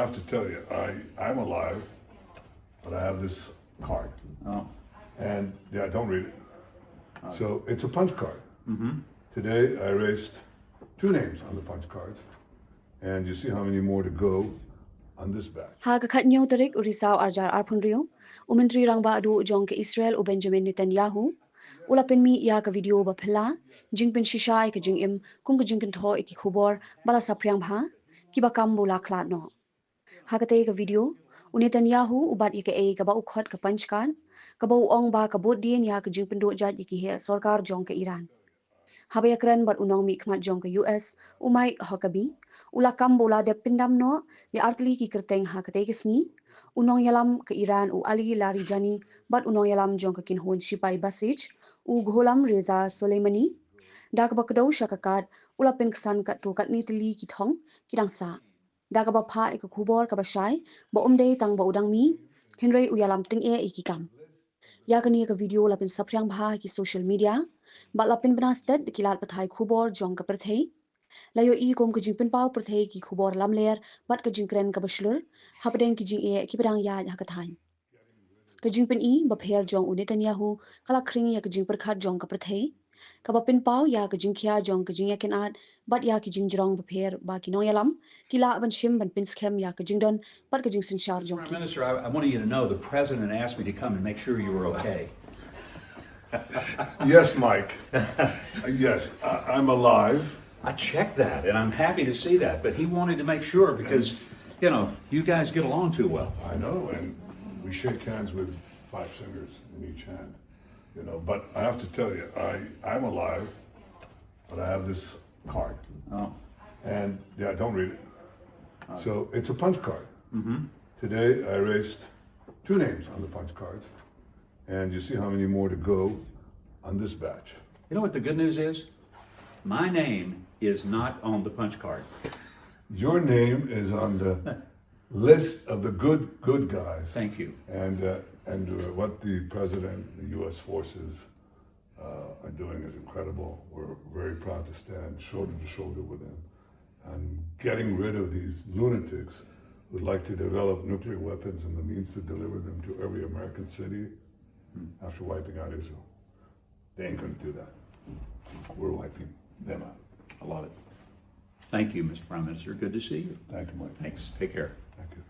have to tell you, I'm alive, but I have this card. Oh. And yeah, don't read it. So it's a punch card. Today I erased 2 names on the punch cards, and you see how many more to go on this batch. Ha ka khatnyo tarik urisau arjar arphunrio umintri rangba adu jong ke Israel u Benjamin Netanyahu ula penmi ya ka video ba phela jingpin shisha ke jingim kum ke jingpin tho ki khubor bala sapryang bha ki ba kam bula khla no ha ka te ka video u Netanyahu ubat ke e ka ba u khot ka punch kan ka ba u ong ba ka bot dien ya ka jingpin do jat ki he sarkar jong ke Iran habaya bat unong mi khmat jong ke US umai hokabi ula kam bola de pindam no li artli ki Kyrteng ha kate ke sngi unong yalam ke Iran u ali lari jani bat unong yalam jong ke kin hon sipai basich u gholam Reza Soleimani dak bakdo shakakat ula pen ksan kat to kat ni Tylli ki thong ki dangsa dak ba pha ek khubor ka ba shai ba umdei tang ba udang mi hinrei u yalam ting e ki kam ya kani ka video la pen sapryang bha ki social media ba la pen bnas tet kilat pathai khubor jong ka prathei layo I kom ka jingpen pau prathei ki khubor lamler bat ka jingkren ka baslur hapdeng ki jing e ki padang ya ha ka thain ka jingpen I ba pher jong u Netanyahu kala khring ya ka jing prakhat jong ka prathei ka ba pen pau ya ka jingkhia jong ka jing ya ken at bat ya ki jing jrong ba pher ba ki no yalam kila ban shim ban pin schem ya ka jingdon bat ka jing sin shar jong Prime Minister, I wanted you to know the president asked me to come and make sure you were okay. Yes, Mike. Yes, I'm alive. I checked that, and I'm happy to see that. But he wanted to make sure because, you know, you guys get along too well. I know, and we shake hands with 5 fingers in each hand. You know, but I have to tell you, I'm alive, but I have this card. Oh. And yeah, don't read it. So it's a punch card. Today I erased 2 names on the punch cards, and you see how many more to go on this batch. You know what the good news is? My name is not on the punch card. Your name is on the list of the good guys. Thank you. And what the president, the U.S. forces are doing is incredible. We're very proud to stand shoulder to shoulder with them. And getting rid of these lunatics who'd like to develop nuclear weapons and the means to deliver them to every American city after wiping out Israel. They ain't going to do that. We're wiping them out. I love it. Thank you, Mr. Prime Minister. Good to see you. Thank you, Mike. Thanks. Take care. Thank you.